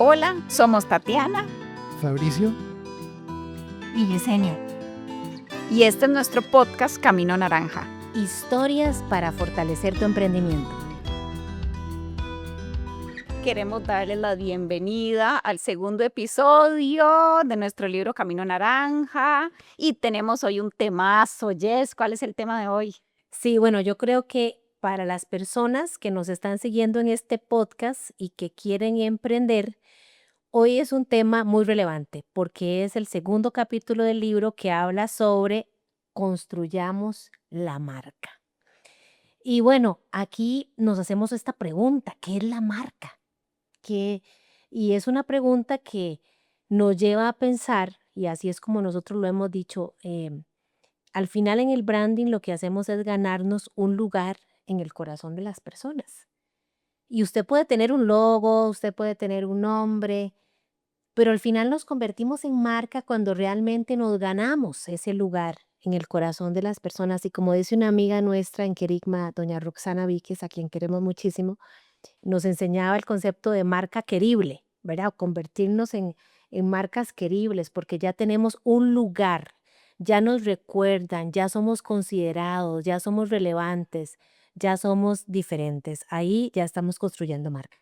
Hola, somos Tatiana Fabricio. Y Yesenia. y este es nuestro podcast Camino Naranja. Historias para fortalecer tu emprendimiento. Queremos darles la bienvenida al segundo episodio de nuestro libro Camino Naranja y tenemos hoy un temazo. Jess, ¿cuál es el tema de hoy? Sí, bueno, yo creo que para las personas que nos están siguiendo en este podcast y que quieren emprender, hoy es un tema muy relevante porque es el segundo capítulo del libro que habla sobre construyamos la marca. Y bueno, aquí nos hacemos esta pregunta, ¿qué es la marca? ¿Qué? Y es una pregunta que nos lleva a pensar, y así es como nosotros lo hemos dicho, al final en el branding lo que hacemos es ganarnos un lugar en el corazón de las personas. Y usted puede tener un logo, usted puede tener un nombre, pero al final nos convertimos en marca cuando realmente nos ganamos ese lugar en el corazón de las personas. Y como dice una amiga nuestra en Querigma, doña Roxana Víquez, a quien queremos muchísimo, nos enseñaba el concepto de marca querible, ¿verdad? O convertirnos en marcas queribles porque ya tenemos un lugar, ya nos recuerdan, ya somos considerados, ya somos relevantes, ya somos diferentes. Ahí ya estamos construyendo marca.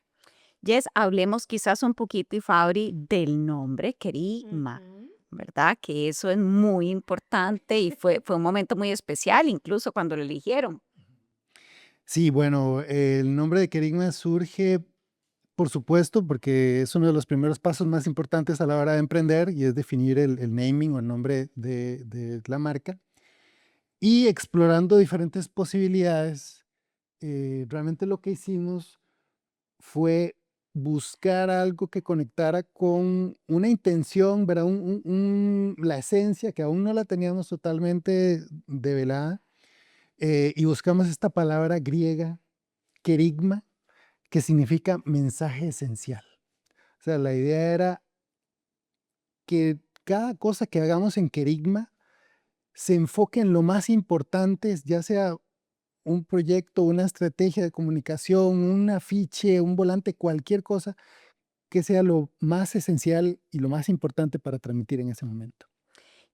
Jess, hablemos quizás un poquito, y Fabri, del nombre Kerigma, ¿verdad? Que eso es muy importante y fue un momento muy especial, incluso cuando lo eligieron. Sí, bueno, el nombre de Kerigma surge, por supuesto, porque es uno de los primeros pasos más importantes a la hora de emprender y es definir el naming o el nombre de la marca. Y explorando diferentes posibilidades, realmente lo que hicimos fue buscar algo que conectara con una intención, ¿verdad? La esencia que aún no la teníamos totalmente develada. Y buscamos esta palabra griega, kerigma, que significa mensaje esencial. O sea, la idea era que cada cosa que hagamos en kerigma se enfoque en lo más importante, ya sea un proyecto, una estrategia de comunicación, un afiche, un volante, cualquier cosa que sea lo más esencial y lo más importante para transmitir en ese momento.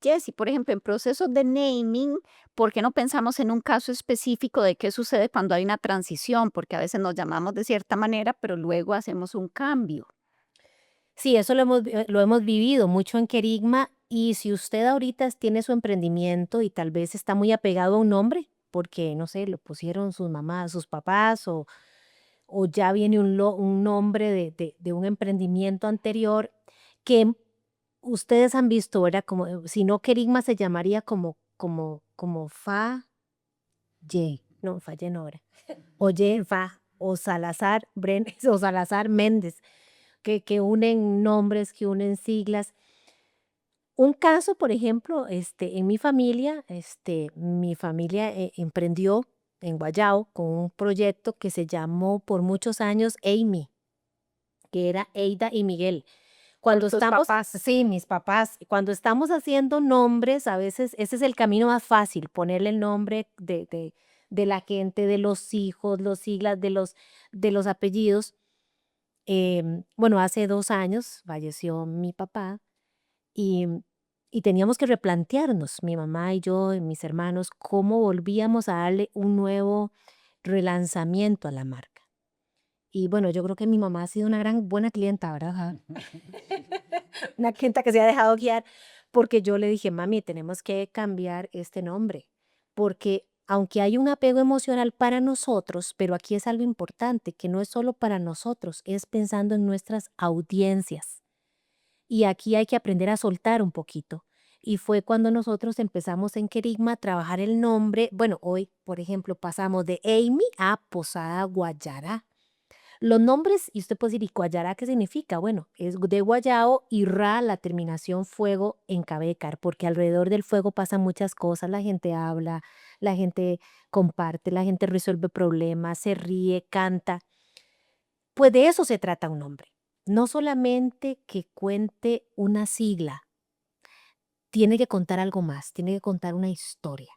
Jessy, por ejemplo, en procesos de naming, ¿por qué no pensamos en un caso específico de qué sucede cuando hay una transición? Porque a veces nos llamamos de cierta manera, pero luego hacemos un cambio. Sí, eso lo hemos vivido mucho en Querigma y si usted ahorita tiene su emprendimiento y tal vez está muy apegado a un nombre, porque no sé, lo pusieron sus mamás, sus papás o ya viene un nombre de un emprendimiento anterior que ustedes han visto, ¿verdad? Como, si no Querigma se llamaría como no, Faye no era, Oye, o Salazar Brenes, o Salazar Méndez, que unen nombres, que unen siglas. Un caso, por ejemplo, en mi familia emprendió en Guayao con un proyecto que se llamó por muchos años Amy, que era Eida y Miguel. Cuando tus estamos, papás. sí, mis papás, cuando estamos haciendo nombres, a veces ese es el camino más fácil, ponerle el nombre de la gente, de los hijos, los siglas de los apellidos. Bueno, hace 2 años falleció mi papá y, y teníamos que replantearnos, mi mamá y yo y mis hermanos, cómo volvíamos a darle un nuevo relanzamiento a la marca. Y bueno, yo creo que mi mamá ha sido una gran buena clienta, ¿verdad? Una clienta que se ha dejado guiar, porque yo le dije, mami, tenemos que cambiar este nombre, porque aunque hay un apego emocional para nosotros, pero aquí es algo importante, que no es solo para nosotros, es pensando en nuestras audiencias. Y aquí hay que aprender a soltar un poquito. Y fue cuando nosotros empezamos en Querigma a trabajar el nombre. Bueno, hoy, por ejemplo, pasamos de Amy a Posada Guayara. Los nombres, y usted puede decir, ¿y Guayara qué significa? Bueno, es de Guayao y Ra, la terminación fuego en Cabecar, porque alrededor del fuego pasan muchas cosas. La gente habla, la gente comparte, la gente resuelve problemas, se ríe, canta. Pues de eso se trata un nombre. No solamente que cuente una sigla, tiene que contar algo más, tiene que contar una historia.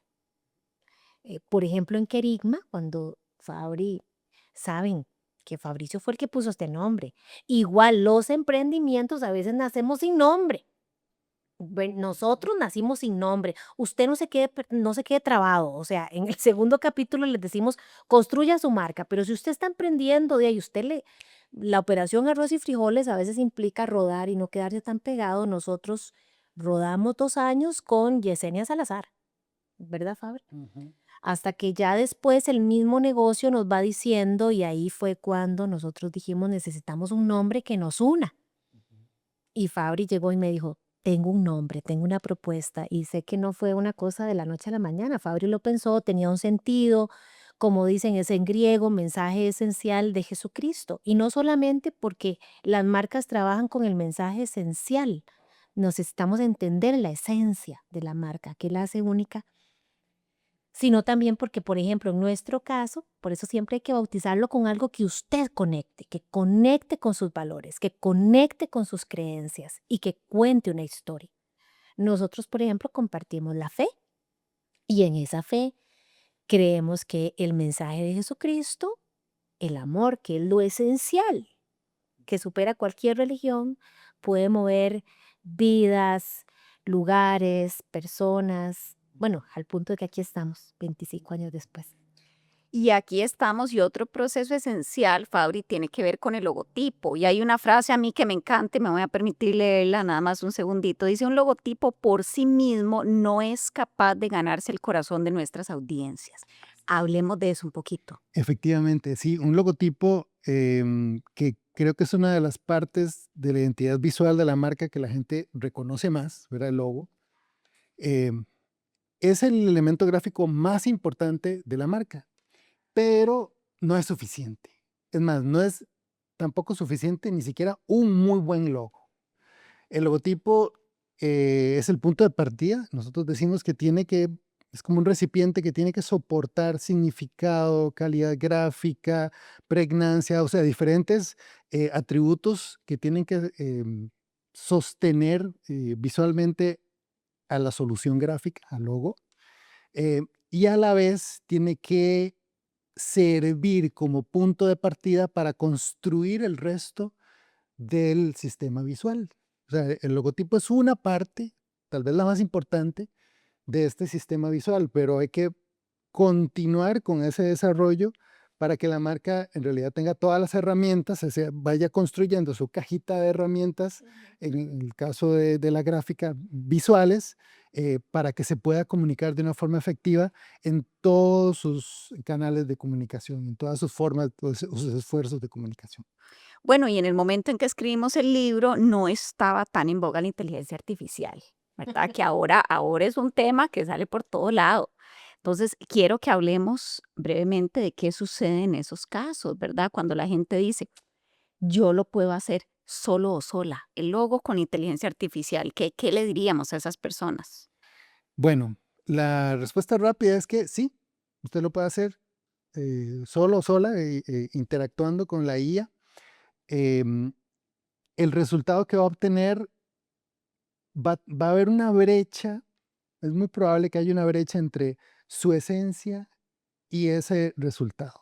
Por ejemplo, en Querigma, cuando Fabri, saben porque Fabricio fue el que puso este nombre. Igual los emprendimientos a veces nacemos sin nombre. Nosotros nacimos sin nombre. Usted no se quede trabado. O sea, en el segundo capítulo les decimos, construya su marca, pero si usted está emprendiendo de ahí, la operación arroz y frijoles a veces implica rodar y no quedarse tan pegado. Nosotros rodamos 2 años con Yesenia Salazar, ¿verdad, Fabri? Ujú. Hasta que ya después el mismo negocio nos va diciendo, y ahí fue cuando nosotros dijimos, necesitamos un nombre que nos una. Y Fabri llegó y me dijo, tengo un nombre, tengo una propuesta, y sé que no fue una cosa de la noche a la mañana. Fabri lo pensó, tenía un sentido, como dicen, es en griego, mensaje esencial de Jesucristo. Y no solamente porque las marcas trabajan con el mensaje esencial, necesitamos entender la esencia de la marca, que la hace única, sino también porque, por ejemplo, en nuestro caso, por eso siempre hay que bautizarlo con algo que conecte con sus valores, que conecte con sus creencias y que cuente una historia. Nosotros, por ejemplo, compartimos la fe y en esa fe creemos que el mensaje de Jesucristo, el amor, que es lo esencial, que supera cualquier religión, puede mover vidas, lugares, personas, bueno, al punto de que aquí estamos, 25 años después. Y aquí estamos y otro proceso esencial, Fabri, tiene que ver con el logotipo. Y hay una frase a mí que me encanta y me voy a permitir leerla nada más un segundito. Dice, un logotipo por sí mismo no es capaz de ganarse el corazón de nuestras audiencias. Hablemos de eso un poquito. Efectivamente, sí, un logotipo que creo que es una de las partes de la identidad visual de la marca que la gente reconoce más, ¿verdad? El logo. em, es el elemento gráfico más importante de la marca, pero no es suficiente. Es más, no es tampoco suficiente ni siquiera un muy buen logo. El logotipo es el punto de partida. Nosotros decimos que es como un recipiente que tiene que soportar significado, calidad gráfica, pregnancia, o sea, diferentes atributos que tienen que sostener visualmente a la solución gráfica, al logo, y a la vez tiene que servir como punto de partida para construir el resto del sistema visual. O sea, el logotipo es una parte, tal vez la más importante, de este sistema visual, pero hay que continuar con ese desarrollo para que la marca en realidad tenga todas las herramientas, o sea, vaya construyendo su cajita de herramientas, en el caso de la gráfica, visuales, para que se pueda comunicar de una forma efectiva en todos sus canales de comunicación, en todas sus formas, todos sus esfuerzos de comunicación. Bueno, y en el momento en que escribimos el libro no estaba tan en boga la inteligencia artificial, ¿verdad? Que ahora es un tema que sale por todo lado. Entonces, quiero que hablemos brevemente de qué sucede en esos casos, ¿verdad? Cuando la gente dice, yo lo puedo hacer solo o sola, el logo con inteligencia artificial, ¿qué le diríamos a esas personas? Bueno, la respuesta rápida es que sí, usted lo puede hacer solo o sola, interactuando con la IA. em, el resultado que va a obtener va a haber una brecha, es muy probable que haya una brecha entre su esencia y ese resultado.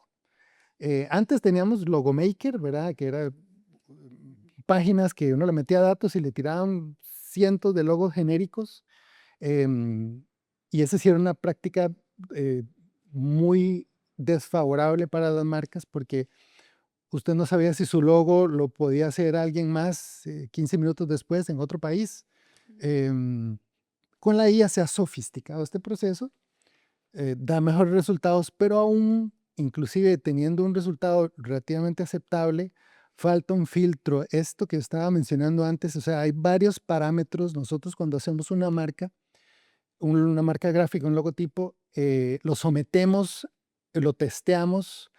Antes teníamos Logomaker, ¿verdad? Que era páginas que uno le metía datos y le tiraban cientos de logos genéricos. em, y esa sí era una práctica eh, muy desfavorable para las marcas porque usted no sabía si su logo lo podía hacer alguien más 15 minutos después en otro país. Em, con la IA se ha sofisticado este proceso, da mejores resultados, pero aún, inclusive teniendo un resultado relativamente aceptable, falta un filtro. Esto que estaba mencionando antes, o sea, hay varios parámetros. Nosotros cuando hacemos una marca, una marca gráfica, un logotipo, lo sometemos, lo testeamos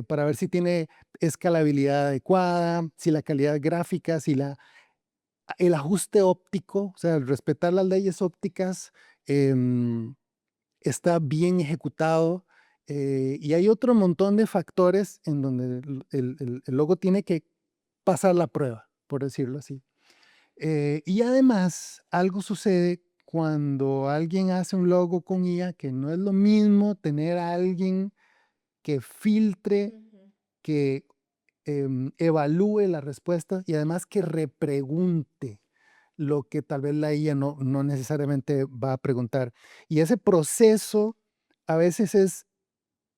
para ver si tiene escalabilidad adecuada, si la calidad gráfica, si el ajuste óptico, o sea, el respetar las leyes ópticas, em, está bien ejecutado. Y hay otro montón de factores en donde el logo tiene que pasar la prueba, por decirlo así. Y además, algo sucede cuando alguien hace un logo con IA, que no es lo mismo tener a alguien que filtre, que evalúe la respuesta y además que repregunte lo que tal vez la IA no necesariamente va a preguntar. Y ese proceso a veces es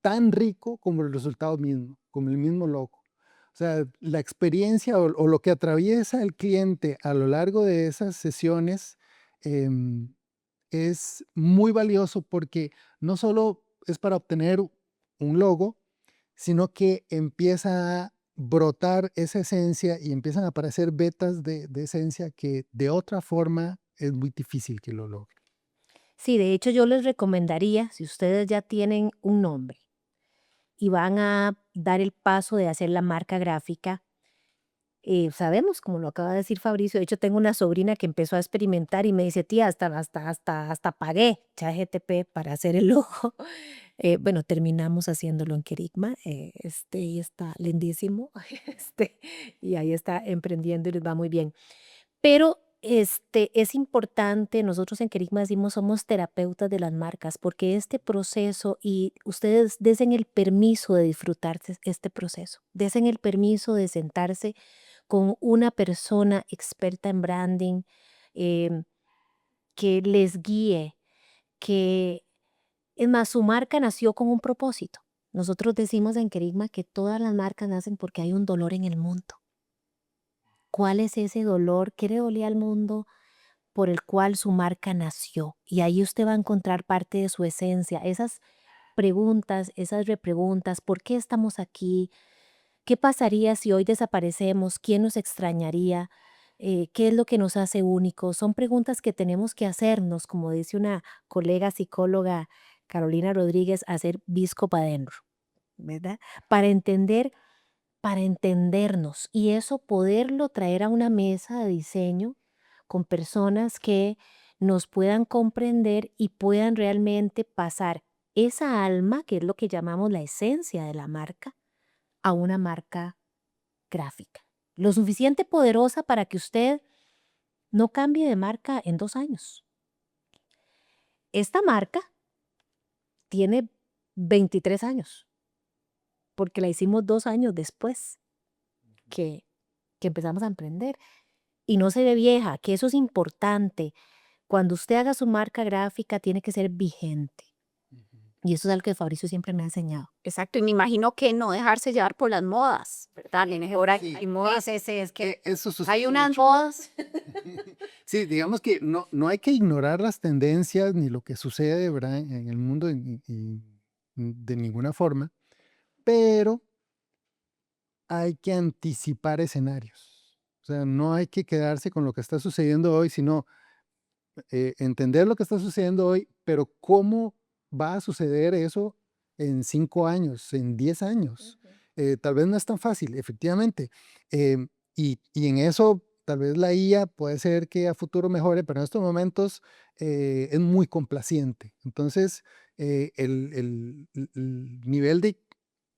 tan rico como el resultado mismo, como el mismo logo. O sea, la experiencia o lo que atraviesa el cliente a lo largo de esas sesiones em, es muy valioso porque no solo es para obtener un logo, sino que empieza a brotar esa esencia y empiezan a aparecer vetas de esencia que de otra forma es muy difícil que lo logre. Sí, de hecho yo les recomendaría, si ustedes ya tienen un nombre y van a dar el paso de hacer la marca gráfica, sabemos, como lo acaba de decir Fabricio, de hecho tengo una sobrina que empezó a experimentar y me dice, tía, hasta pagué ChatGPT para hacer el logo. Bueno, terminamos haciéndolo en Kerigma, y está lindísimo, y ahí está emprendiendo y les va muy bien. Pero es importante, nosotros en Kerigma decimos somos terapeutas de las marcas, porque este proceso y ustedes desen el permiso de disfrutarse este proceso, desen el permiso de sentarse con una persona experta en branding, em, que les guíe, que, es más, su marca nació con un propósito. Nosotros decimos en Kerigma que todas las marcas nacen porque hay un dolor en el mundo. ¿Cuál es ese dolor? ¿Qué le dolía al mundo por el cual su marca nació? Y ahí usted va a encontrar parte de su esencia, esas preguntas, esas repreguntas, ¿por qué estamos aquí? ¿Qué pasaría si hoy desaparecemos? ¿Quién nos extrañaría? ¿Qué es lo que nos hace únicos? Son preguntas que tenemos que hacernos, como dice una colega psicóloga, Carolina Rodríguez, hacer visco para adentro, ¿verdad? Para entender, para entendernos y eso poderlo traer a una mesa de diseño con personas que nos puedan comprender y puedan realmente pasar esa alma, que es lo que llamamos la esencia de la marca, a una marca gráfica. Lo suficiente poderosa para que usted no cambie de marca en 2 años. Esta marca tiene 23 años, porque la hicimos 2 años después que, que empezamos a emprender. Y no se ve vieja, que eso es importante. Cuando usted haga su marca gráfica, tiene que ser vigente. Y eso es algo que Fabricio siempre me ha enseñado. Exacto, y me imagino que no dejarse llevar por las modas, ¿verdad? Ahora Sí. hay modas, Es que Eso hay sucede unas mucho. modas. Sí, digamos que no hay que ignorar las tendencias ni lo que sucede, ¿verdad? En el mundo de ninguna forma, pero hay que anticipar escenarios. O sea, no hay que quedarse con lo que está sucediendo hoy, sino entender lo que está sucediendo hoy, pero cómo va a suceder eso en 5 años, en 10 años. Tal vez no es tan fácil, efectivamente. Y en eso, tal vez la IA puede ser que a futuro mejore, pero en estos momentos es muy complaciente. Entonces, el nivel de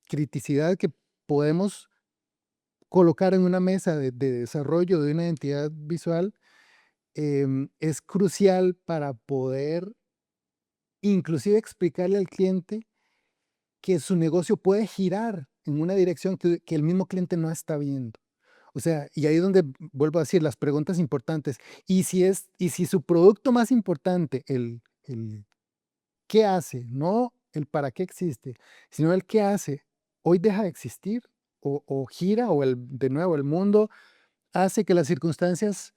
criticidad que podemos colocar en una mesa de desarrollo de una identidad visual es crucial para poder inclusive explicarle al cliente que su negocio puede girar en una dirección que el mismo cliente no está viendo. O sea, y ahí es donde vuelvo a decir las preguntas importantes. Y si su producto más importante, el qué hace, no el para qué existe, sino el qué hace, hoy deja de existir o gira o de nuevo el mundo hace que las circunstancias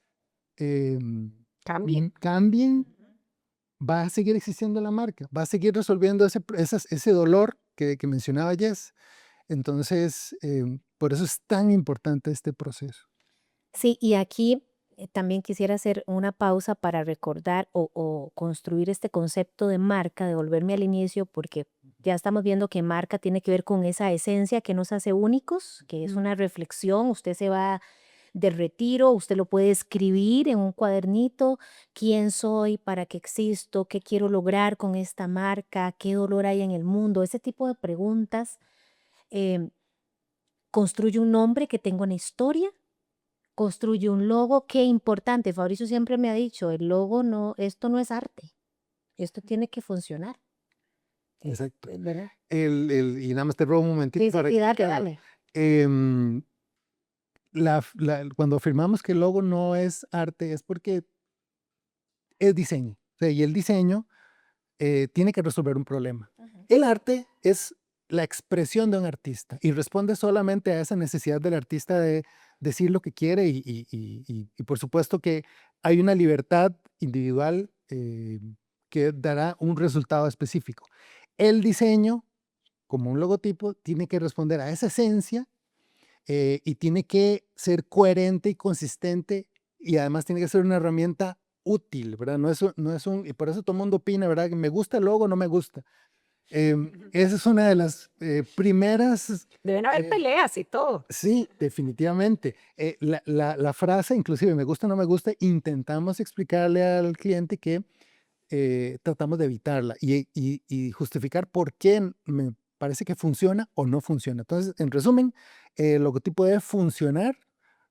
Cambien. cambien, va a seguir existiendo la marca, va a seguir resolviendo ese dolor que mencionaba Jess. Entonces, por eso es tan importante este proceso. sí, y aquí también quisiera hacer una pausa para recordar o construir este concepto de marca, de volverme al inicio, porque ya estamos viendo que marca tiene que ver con esa esencia que nos hace únicos, que es una reflexión. Usted se va de retiro, usted lo puede escribir en un cuadernito, quién soy, para qué existo, qué quiero lograr con esta marca, qué dolor hay en el mundo, ese tipo de preguntas. em, Construye un nombre que tenga una historia, construye un logo, qué importante. Fabricio siempre me ha dicho, el logo no, esto no es arte, esto tiene que funcionar. Exacto. ¿Verdad? Y nada más te robo un momentito Sí, sí, para sí, dale, dale. em, cuando afirmamos que el logo no es arte es porque es diseño. O sea, y el diseño tiene que resolver un problema. Ajá. El arte es la expresión de un artista y responde solamente a esa necesidad del artista de decir lo que quiere y por supuesto que hay una libertad individual que dará un resultado específico. El diseño, como un logotipo, tiene que responder a esa esencia y tiene que ser coherente y consistente y además tiene que ser una herramienta útil, ¿verdad? Y por eso todo el mundo opina, ¿verdad? Que me gusta el logo, no me gusta. Esa es una de las primeras, Deben haber eh, peleas y todo. sí, definitivamente. La frase, inclusive, me gusta, no me gusta, intentamos explicarle al cliente que tratamos de evitarla y justificar por qué me parece que funciona o no funciona. Entonces, en resumen, el logotipo debe funcionar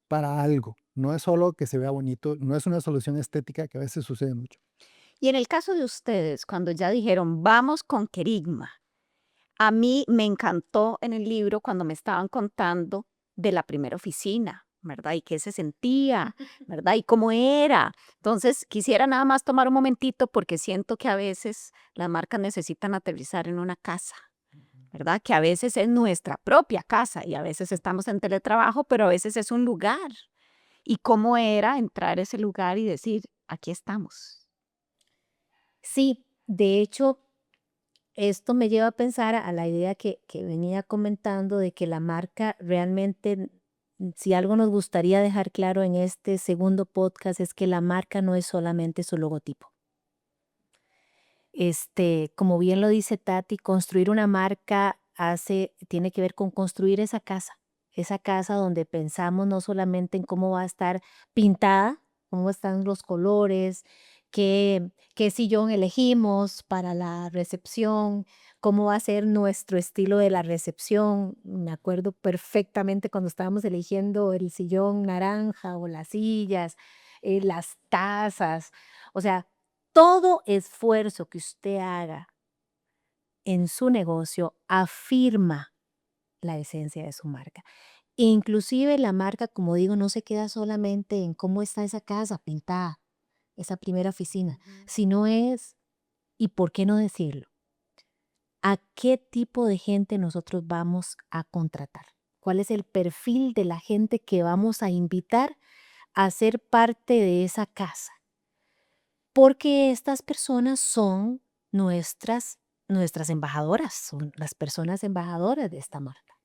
para algo. No es solo que se vea bonito, no es una solución estética que a veces sucede mucho. Y en el caso de ustedes, cuando ya dijeron, vamos con Kerigma, a mí me encantó en el libro cuando me estaban contando de la primera oficina, ¿verdad? Y qué se sentía, ¿verdad? Y cómo era. Entonces, quisiera nada más tomar un momentito porque siento que a veces las marcas necesitan aterrizar en una casa, ¿verdad? Que a veces es nuestra propia casa y a veces estamos en teletrabajo, pero a veces es un lugar. Y cómo era entrar a ese lugar y decir, aquí estamos. Sí, de hecho, esto me lleva a pensar a la idea que venía comentando de que la marca realmente, si algo nos gustaría dejar claro en este segundo podcast, es que la marca no es solamente su logotipo. Como bien lo dice Tati, construir una marca tiene que ver con construir esa casa donde pensamos no solamente en cómo va a estar pintada, cómo están los colores, qué sillón elegimos para la recepción, cómo va a ser nuestro estilo de la recepción. Me acuerdo perfectamente cuando estábamos eligiendo el sillón naranja o las sillas, las tazas, o sea, todo esfuerzo que usted haga en su negocio afirma la esencia de su marca. Inclusive la marca, como digo, no se queda solamente en cómo está esa casa pintada, esa primera oficina, sino es, y por qué no decirlo, a qué tipo de gente nosotros vamos a contratar. ¿Cuál es el perfil de la gente que vamos a invitar a ser parte de esa casa? Porque estas personas son nuestras embajadoras, son las personas embajadoras de esta marca.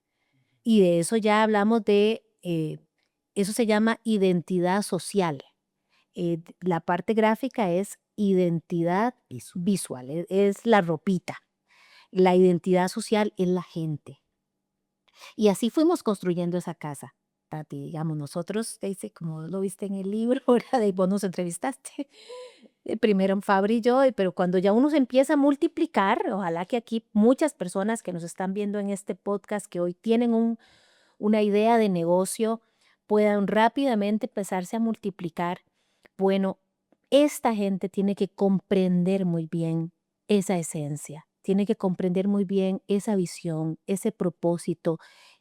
Y de eso ya hablamos eso se llama identidad social. La parte gráfica es identidad visual, es la ropita. La identidad social es la gente. Y así fuimos construyendo esa casa. Tati, digamos, nosotros, dice, como lo viste en el libro, ¿verdad? Y vos nos entrevistaste. Primero en Fabri y yo, pero cuando ya uno se empieza a multiplicar, ojalá que aquí muchas personas que nos están viendo en este podcast, que hoy tienen una idea de negocio, puedan rápidamente empezarse a multiplicar. Bueno, esta gente tiene que comprender muy bien esa esencia, tiene que comprender muy bien esa visión, ese propósito,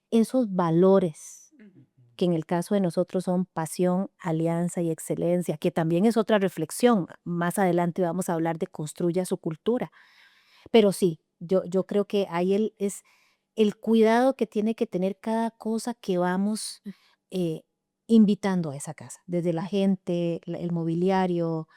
esos valores que en el caso de nosotros son pasión, alianza y excelencia, que también es otra reflexión. Más adelante vamos a hablar de construya su cultura. Pero sí, yo creo que ahí es el cuidado que tiene que tener cada cosa que vamos eh, invitando a esa casa, desde la gente, el mobiliario,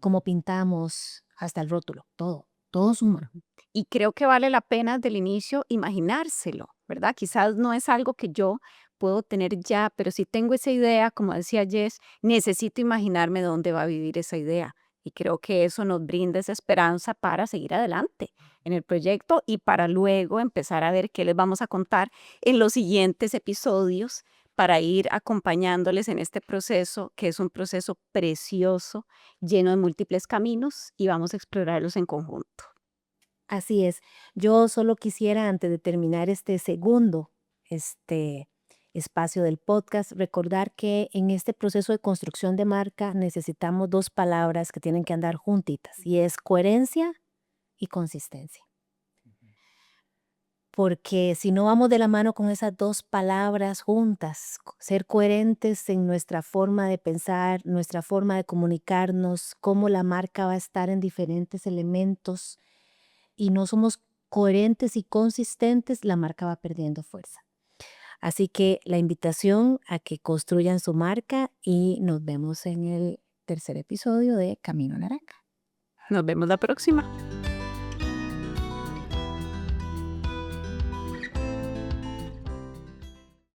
cómo pintamos, hasta el rótulo, todo suma. Y creo que vale la pena del inicio imaginárselo, ¿verdad? Quizás no es algo que yo puedo tener ya, pero si tengo esa idea, como decía Jess, necesito imaginarme dónde va a vivir esa idea. Y creo que eso nos brinda esa esperanza para seguir adelante en el proyecto y para luego empezar a ver qué les vamos a contar en los siguientes episodios para ir acompañándoles en este proceso, que es un proceso precioso, lleno de múltiples caminos y vamos a explorarlos en conjunto. Así es. Yo solo quisiera, antes de terminar este segundo este, espacio del podcast, recordar que en este proceso de construcción de marca necesitamos dos palabras que tienen que andar juntitas y es coherencia y consistencia. porque si no vamos de la mano con esas dos palabras juntas, ser coherentes en nuestra forma de pensar, nuestra forma de comunicarnos, cómo la marca va a estar en diferentes elementos y no somos coherentes y consistentes, la marca va perdiendo fuerza. Así que la invitación a que construyan su marca y nos vemos en el tercer episodio de Camino Naranja. Nos vemos la próxima.